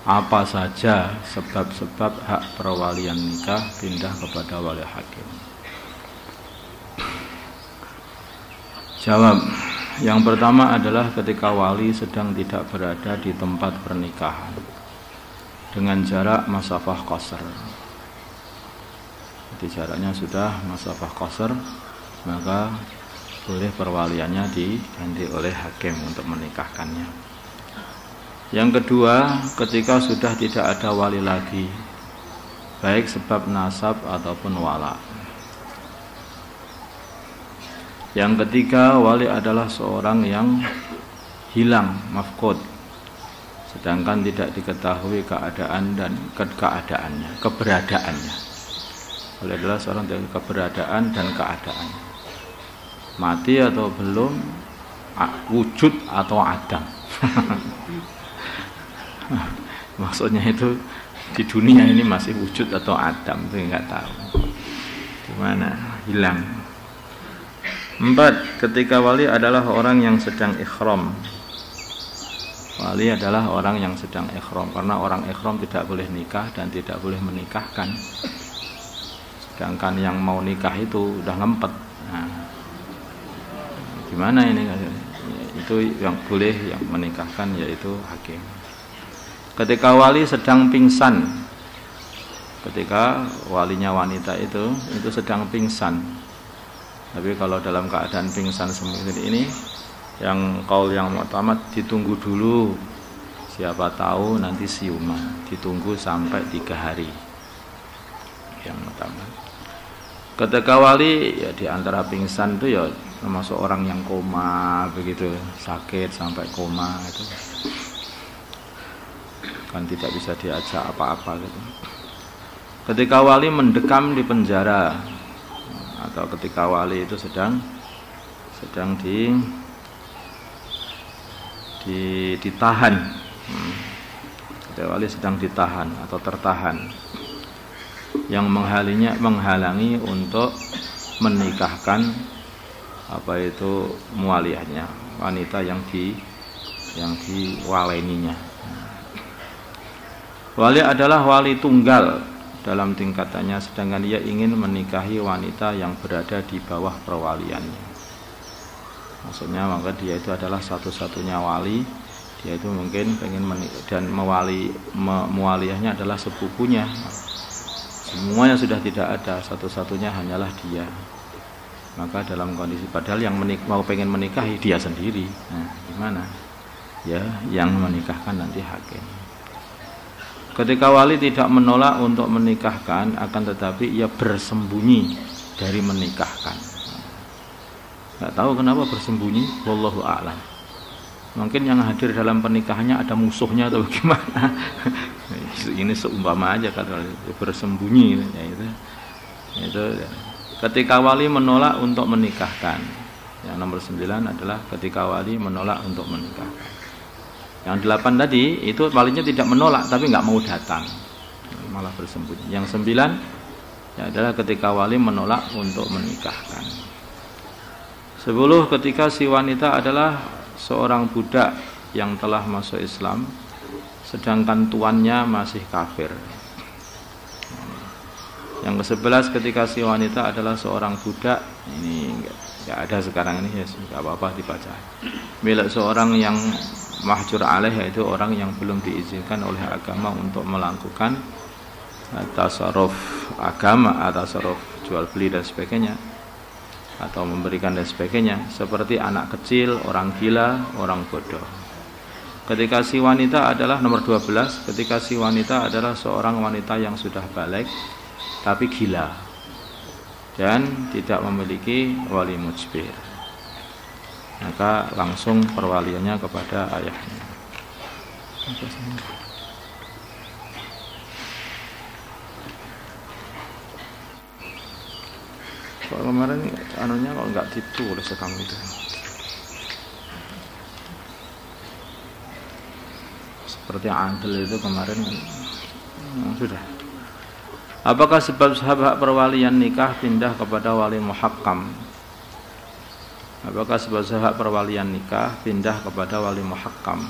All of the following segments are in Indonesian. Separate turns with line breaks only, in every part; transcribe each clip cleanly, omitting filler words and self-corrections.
apa saja sebab-sebab hak perwalian nikah pindah kepada wali hakim? Jawab. Yang pertama adalah ketika wali sedang tidak berada di tempat pernikahan dengan jarak masafah qasr. Jadi jaraknya sudah masafah qasr, maka boleh perwaliannya diganti oleh hakim untuk menikahkannya. Yang kedua, ketika sudah tidak ada wali lagi, baik sebab nasab ataupun wala. Yang ketiga, wali adalah seorang yang hilang, mafqud, sedangkan tidak diketahui keadaan dan keberadaannya. Wali adalah seorang yang keberadaan dan keadaannya. Mati atau belum, wujud atau adam. Maksudnya itu di dunia ini masih wujud atau adam, itu nggak tahu. Gimana? Hilang. 4. Ketika wali adalah orang yang sedang ikhram. Wali adalah orang yang sedang ikhram, karena orang ikhram tidak boleh nikah dan tidak boleh menikahkan. Sedangkan yang mau nikah itu udah ngempet. Nah, gimana ini? Itu yang boleh yang menikahkan yaitu hakim. Ketika wali sedang pingsan, ketika walinya wanita itu sedang pingsan. Tapi kalau dalam keadaan pingsan seperti ini, yang qaul yang mu'tamad ditunggu dulu. Siapa tahu nanti siuman, ditunggu sampai 3 hari. Yang mu'tamad. Ketika wali ya di antara pingsan itu ya termasuk orang yang koma begitu, sakit sampai koma itu. Kan tidak bisa diajak apa-apa gitu. Ketika wali mendekam di penjara, atau ketika wali itu sedang ditahan, ketika wali sedang ditahan atau tertahan, yang menghalangi untuk menikahkan apa itu mualiyahnya, wanita yang diwaleninya. Wali adalah wali tunggal dalam tingkatannya, sedangkan dia ingin menikahi wanita yang berada di bawah perwaliannya. Maksudnya maka dia itu adalah satu-satunya wali. Dia itu mungkin pengen dan mualiyahnya adalah sepupunya. Semuanya sudah tidak ada, satu-satunya hanyalah dia. Maka dalam kondisi padahal yang mau pengen menikahi dia sendiri. Nah, gimana? Ya, yang menikahkan nanti hakim. Ketika wali tidak menolak untuk menikahkan, akan tetapi ia bersembunyi dari menikahkan. Nggak tahu kenapa bersembunyi, wallahu a'lam. Mungkin yang hadir dalam pernikahannya ada musuhnya atau gimana. Ini seumpama aja kalau bersembunyi, ya itu. Ketika wali menolak untuk menikahkan. Yang nomor 9 adalah ketika wali menolak untuk menikahkan. Yang 8 tadi itu walinya tidak menolak tapi nggak mau datang, malah bersembunyi. Yang 9 ya adalah ketika wali menolak untuk menikahkan. 10 ketika si wanita adalah seorang budak yang telah masuk Islam, sedangkan tuannya masih kafir. Yang ke-11 ketika si wanita adalah seorang budak, ini nggak ada sekarang ini, ya nggak apa-apa dibaca, milik seorang yang mahjur alaih, yaitu orang yang belum diizinkan oleh agama untuk melakukan tasarruf agama, tasarruf jual beli dan sebagainya, atau memberikan dan sebagainya, seperti anak kecil, orang gila, orang bodoh. Ketika si wanita adalah nomor 12, ketika si wanita adalah seorang wanita yang sudah balik tapi gila dan tidak memiliki wali mujbir, maka langsung perwaliannya kepada ayahnya. Kalau kemarin anunya kok nggak ditulis kamu itu, seperti Adil itu kemarin sudah. Apakah sebab hak perwalian nikah pindah kepada wali muhakkam? Apakah sebab hak perwalian nikah pindah kepada wali muhakkam?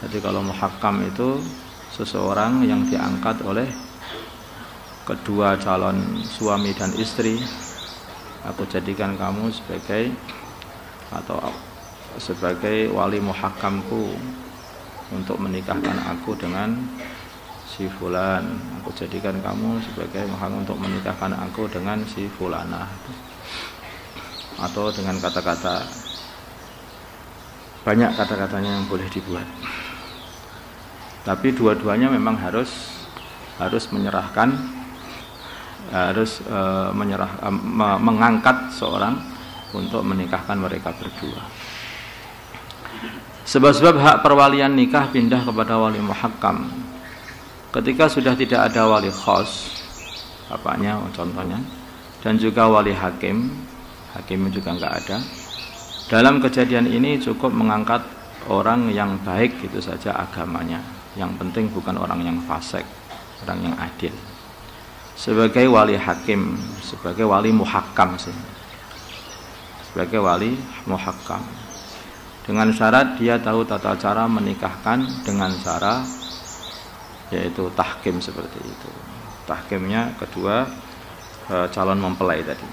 Jadi kalau muhakkam itu seseorang yang diangkat oleh kedua calon suami dan istri. Aku jadikan kamu sebagai wali muhakkamku untuk menikahkan aku dengan si fulan. Aku jadikan kamu sebagai muhakkam untuk menikahkan aku dengan si fulanah. Atau dengan kata-kata, banyak kata-katanya yang boleh dibuat. Tapi dua-duanya memang harus menyerahkan, mengangkat seorang untuk menikahkan mereka berdua. Sebab-sebab hak perwalian nikah pindah kepada wali muhakkam. Ketika sudah tidak ada wali khos, bapaknya contohnya, dan juga wali hakimnya juga enggak ada. Dalam kejadian ini cukup mengangkat orang yang baik itu saja agamanya. Yang penting bukan orang yang fasik, orang yang adil. Sebagai wali hakim, sebagai wali muhakkam sih. Sebagai wali muhakkam. Dengan syarat dia tahu tata cara menikahkan dengan cara yaitu tahkim seperti itu. Tahkimnya kedua calon mempelai tadi.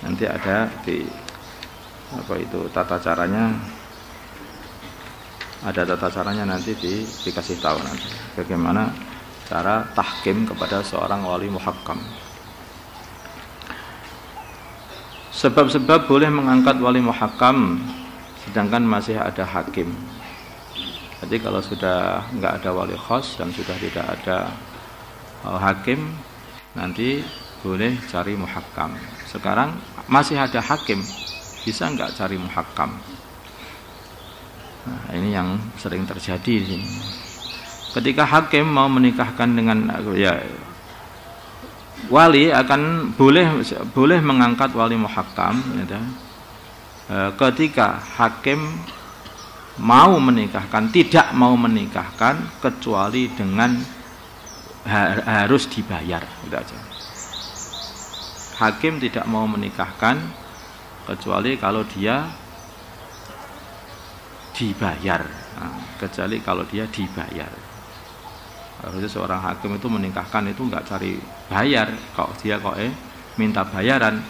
Nanti ada di tata caranya. Ada tata caranya nanti dikasih tahu nanti bagaimana cara tahkim kepada seorang wali muhakkam. Sebab-sebab boleh mengangkat wali muhakkam sedangkan masih ada hakim. Jadi kalau sudah enggak ada wali khos dan sudah tidak ada hakim, nanti boleh cari muhakkam. Sekarang masih ada hakim, bisa enggak cari muhakkam? Nah, ini yang sering terjadi sih. Ketika hakim mau menikahkan dengan wali akan boleh mengangkat wali muhakkam ya. Ketika hakim mau menikahkan, tidak mau menikahkan kecuali dengan harus dibayar, gitu aja. Hakim tidak mau menikahkan kecuali kalau dia dibayar. Kecuali kalau dia dibayar. Harusnya seorang hakim itu menikahkan itu enggak cari bayar. Kalau dia minta bayaran,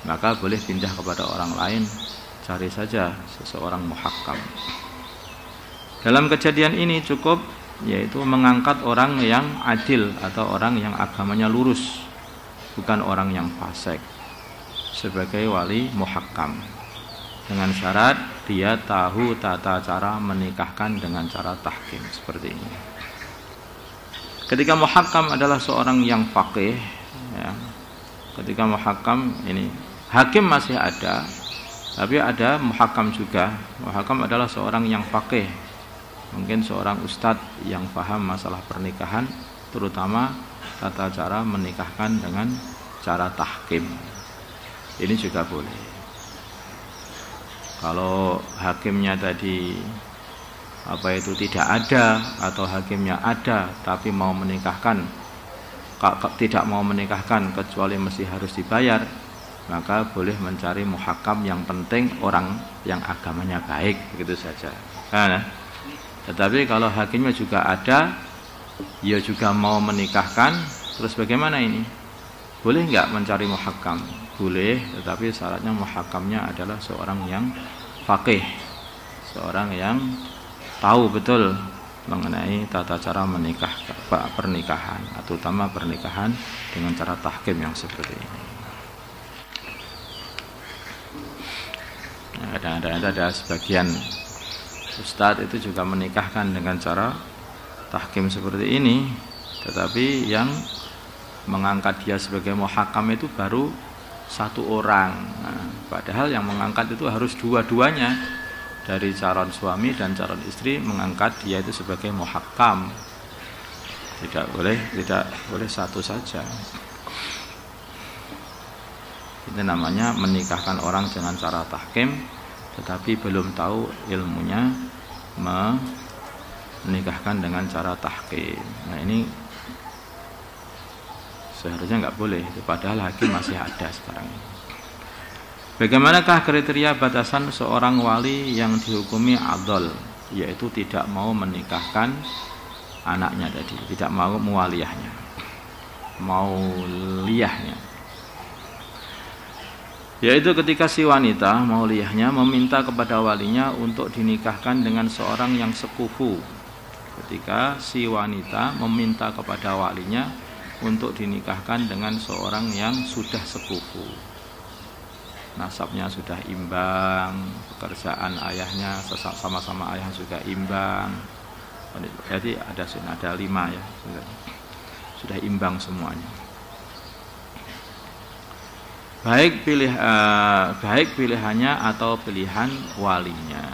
maka boleh pindah kepada orang lain, cari saja seseorang muhakkam. Dalam kejadian ini cukup yaitu mengangkat orang yang adil atau orang yang agamanya lurus, bukan orang yang fasik, sebagai wali muhakkam. Dengan syarat dia tahu tata cara menikahkan dengan cara tahkim seperti ini. Ketika muhakkam adalah seorang yang faqih, ya. Ketika muhakkam ini hakim masih ada, tapi ada muhakkam juga. Muhakkam adalah seorang yang faqih, mungkin seorang ustadz yang paham masalah pernikahan, terutama tata cara menikahkan dengan cara tahkim. Ini juga boleh. Kalau hakimnya tadi tidak ada atau hakimnya ada tapi mau menikahkan, tidak mau menikahkan kecuali mesti harus dibayar, maka boleh mencari muhakkam yang penting orang yang agamanya baik, begitu saja. Nah, tetapi kalau hakimnya juga ada, dia juga mau menikahkan, terus bagaimana ini? Boleh enggak mencari muhakkam? Boleh, tetapi syaratnya muhakkamnya adalah seorang yang faqih, seorang yang tahu betul mengenai tata cara pernikahan, terutama pernikahan dengan cara tahkim yang seperti ini. Kadang-kadang ada sebagian ustadz itu juga menikahkan dengan cara tahkim seperti ini, tetapi yang mengangkat dia sebagai muhakkam itu baru satu orang. Nah, padahal yang mengangkat itu harus dua-duanya, dari calon suami dan calon istri mengangkat dia itu sebagai muhakkam. Tidak boleh satu saja. Itu namanya menikahkan orang dengan cara tahkim, tetapi belum tahu ilmunya menikahkan dengan cara tahkim. Nah, ini seharusnya nggak boleh, padahal hakim masih ada sekarang ini. Bagaimanakah kriteria batasan seorang wali yang dihukumi adol, yaitu tidak mau menikahkan anaknya tadi, tidak mau muwaliyahnya, mauliyahnya, yaitu ketika si wanita mauliyahnya meminta kepada walinya untuk dinikahkan dengan seorang yang sekufu. Ketika si wanita meminta kepada walinya untuk dinikahkan dengan seorang yang sudah sekufu, nasabnya sudah imbang, pekerjaan ayahnya sama-sama ayah juga imbang. Jadi ada 5 ya, sudah imbang semuanya. Baik pilihannya atau pilihan walinya.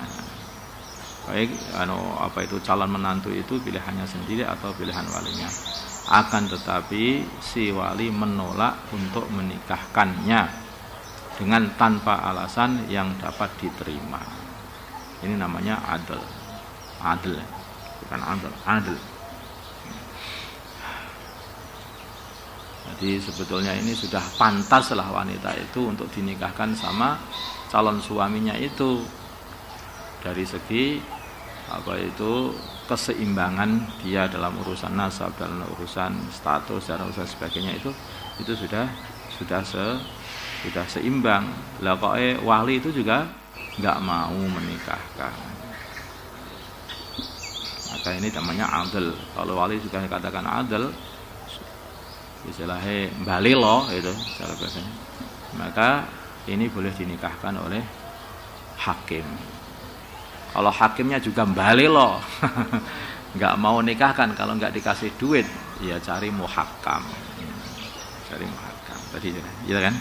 Baik itu calon menantu itu pilihannya sendiri atau pilihan walinya. Akan tetapi si wali menolak untuk menikahkannya dengan tanpa alasan yang dapat diterima. Ini namanya adl. Adl, bukan adl. Jadi sebetulnya ini sudah pantaslah wanita itu untuk dinikahkan sama calon suaminya itu, dari segi keseimbangan dia dalam urusan nasab, dalam urusan status dan urusan sebagainya, itu sudah seimbang. Lah kok wali itu juga nggak mau menikahkan, maka ini namanya adl. Kalau wali juga dikatakan adl, istilahnya bali loh itu cara bahasanya, maka ini boleh dinikahkan oleh hakim. Kalau hakimnya juga bali loh nggak mau nikahkan, kalau nggak dikasih duit ya cari muhakam. Tadi gitu kan.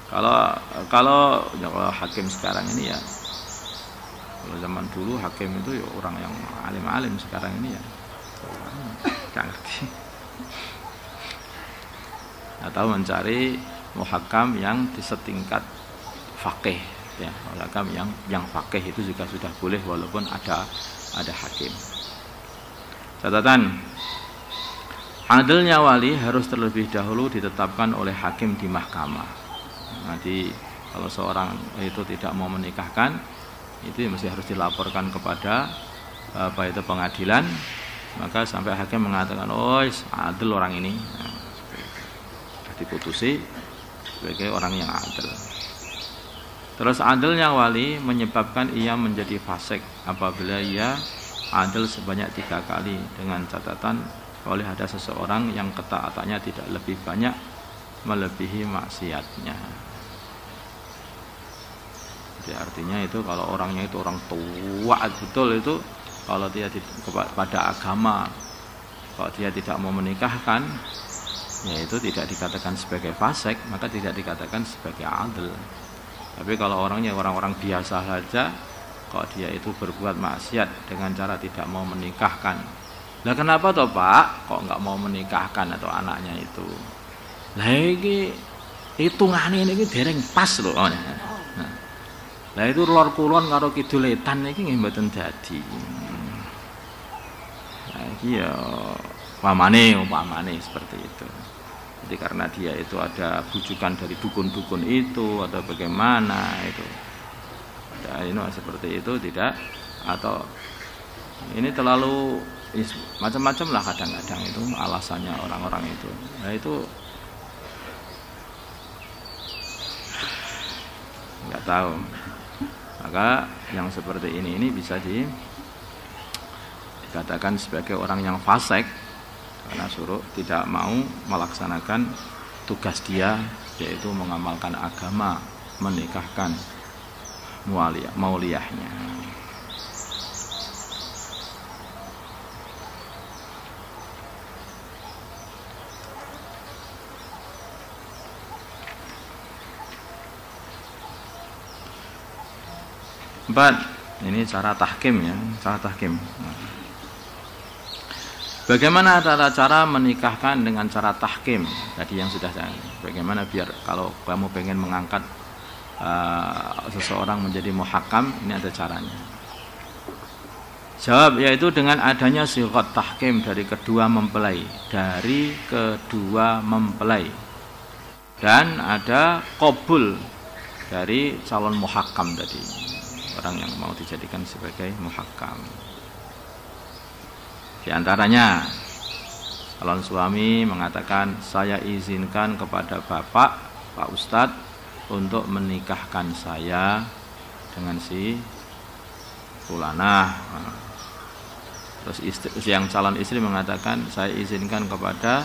Kalau hakim sekarang ini ya, kalau zaman dulu hakim itu ya orang yang alim-alim, sekarang ini ya nggak ngerti. Atau mencari muhakam yang setingkat faqih ya, muhakam yang faqih itu juga sudah boleh walaupun ada hakim. Catatan, adilnya wali harus terlebih dahulu ditetapkan oleh hakim di mahkamah. Nanti kalau seorang itu tidak mau menikahkan, itu masih harus dilaporkan kepada pengadilan, maka sampai hakim mengatakan adil orang ini, diputusi sebagai orang yang adil. Terus adilnya wali menyebabkan ia menjadi fasik apabila ia adil sebanyak 3 kali, dengan catatan boleh ada seseorang yang ketaatannya tidak lebih banyak melebihi maksiatnya. Jadi artinya itu kalau orangnya itu orang tua betul, itu kalau dia pada agama, kalau dia tidak mau menikahkan, ya itu tidak dikatakan sebagai fasik, maka tidak dikatakan sebagai adil. Tapi kalau orangnya orang-orang biasa saja, kalau dia itu berbuat maksiat dengan cara tidak mau menikahkan, lah kenapa toh Pak kok nggak mau menikahkan atau anaknya itu? Lah iki hitungane ini dereng pas loh. Lah itu lor kulon karo kiduletan iki nggih mboten dadi. Nah iki ya umpamane seperti itu. Jadi karena dia itu ada bujukan dari dukun-dukun itu atau bagaimana itu. Ada ini seperti itu tidak, atau ini terlalu macam-macam lah kadang-kadang itu alasannya orang-orang itu. Nah itu nggak tahu. Maka yang seperti ini bisa dikatakan sebagai orang yang fasik karena suruh tidak mau melaksanakan tugas dia, yaitu mengamalkan agama, menikahkan mauliyahnya. Ini cara tahkim ya, cara tahkim. Bagaimana cara menikahkan dengan cara tahkim? Tadi yang sudah saya. Bagaimana biar kalau kamu pengen mengangkat seseorang menjadi muhakam, ini ada caranya. Jawab, yaitu dengan adanya sighat tahkim dari kedua mempelai. dan ada qabul dari calon muhakkam tadi, orang yang mau dijadikan sebagai muhakkam. Di antaranya calon suami mengatakan, saya izinkan kepada bapak, Pak Ustadz, untuk menikahkan saya dengan si fulanah. Terus yang calon istri mengatakan, saya izinkan kepada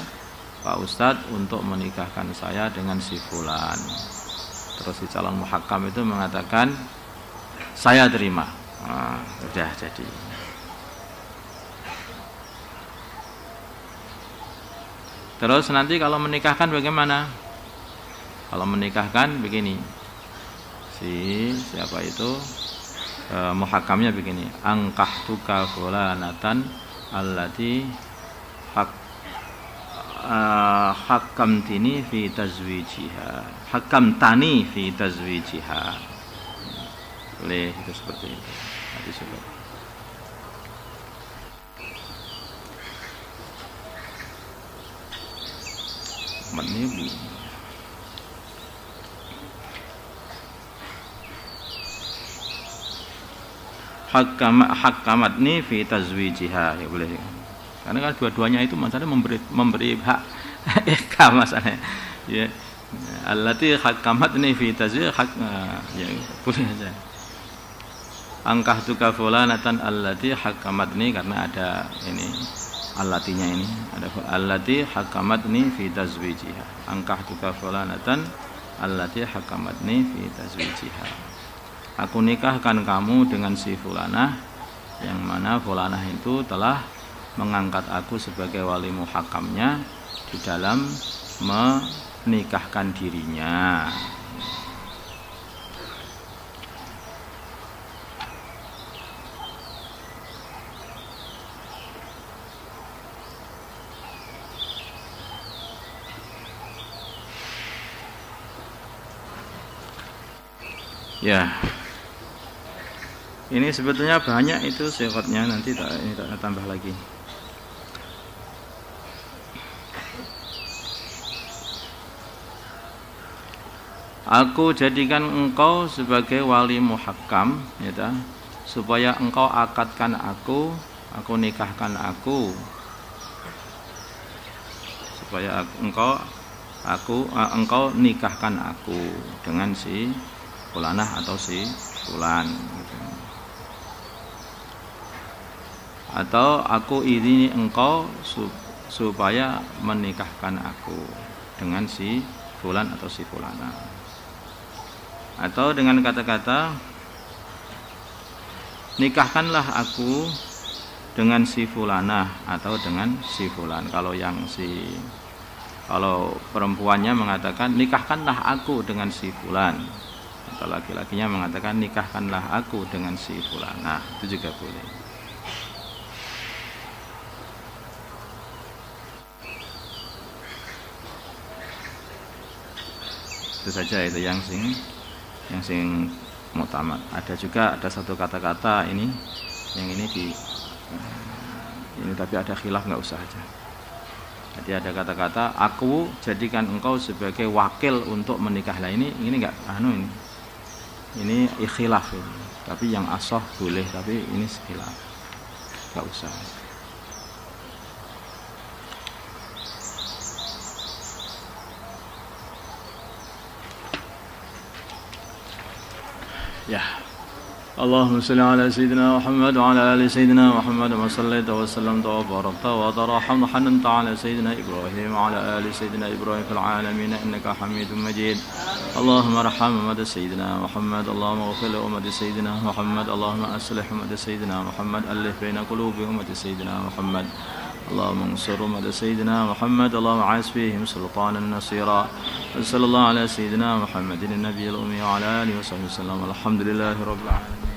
Pak Ustadz untuk menikahkan saya dengan si fulan. Terus si calon muhakkam itu mengatakan, saya terima. Udah jadi. Terus nanti kalau menikahkan bagaimana? Kalau menikahkan begini, siapa itu muhakkamnya begini, angkahtuka fulanatan allati hakamtini fi tazwijiha, hakamtani fi tazwijiha. Boleh itu seperti itu. Nanti coba. Menibli. Hakamatni fi tazwijiha, ya boleh. Karena kan dua-duanya itu masalahnya memberi hak masalahnya. Ya. Allati hakamatni fi tazwij ya boleh saja. Angkahtuka fulanatan allati hakamatni, karena ada ini allatinya ini, ada allati hakamatni fi tazwijiha. Angkahtuka fulanatan allati hakamatni fi tazwijiha. Aku nikahkan kamu dengan si fulanah, yang mana fulanah itu telah mengangkat aku sebagai wali muhakkamnya di dalam menikahkan dirinya. Ya. Ini sebetulnya banyak itu syaratnya, nanti tak tambah lagi. Aku jadikan engkau sebagai wali muhakkam, ya, supaya engkau akadkan aku nikahkan aku, supaya engkau nikahkan aku dengan si fulanah atau si fulan, gitu. Atau aku izini engkau supaya menikahkan aku dengan si fulan atau si fulana. Atau dengan kata-kata, nikahkanlah aku dengan si fulana atau dengan si fulan. Kalau perempuannya mengatakan nikahkanlah aku dengan si fulan, atau laki-lakinya mengatakan nikahkanlah aku dengan si fulana, itu juga boleh. Itu saja itu yang sing muktamad. Ada satu kata-kata ini, yang ini tapi ada khilaf, nggak usah aja. Jadi ada kata-kata, aku jadikan engkau sebagai wakil untuk menikah. Lah ini nggak ini khilaf ini. Tapi yang ashah boleh, tapi ini khilaf, nggak usah. Ya. Allahumma salli ala sayyidina Muhammad wa ala ali sayyidina Muhammad wa sallaita wa sallamta wa barakta wa tarhamta hananta ala sayyidina Ibrahim wa ala ali sayyidina Ibrahim fil alamin innaka Hamidum Majid. Allahumma arham ummata sayyidina Muhammad, Allahumma ighfir li ummati sayyidina Muhammad, Allahumma aslih ummata sayyidina Muhammad, alif baina qulubi ummati sayyidina Muhammad. اللهم انصر أمة سيدنا محمد، اللهم عز فيهم سلطانا نصيرا. صلى الله على سيدنا محمد النبي الأمي وعلى آله وصحبه وسلم. الحمد لله رب العالمين.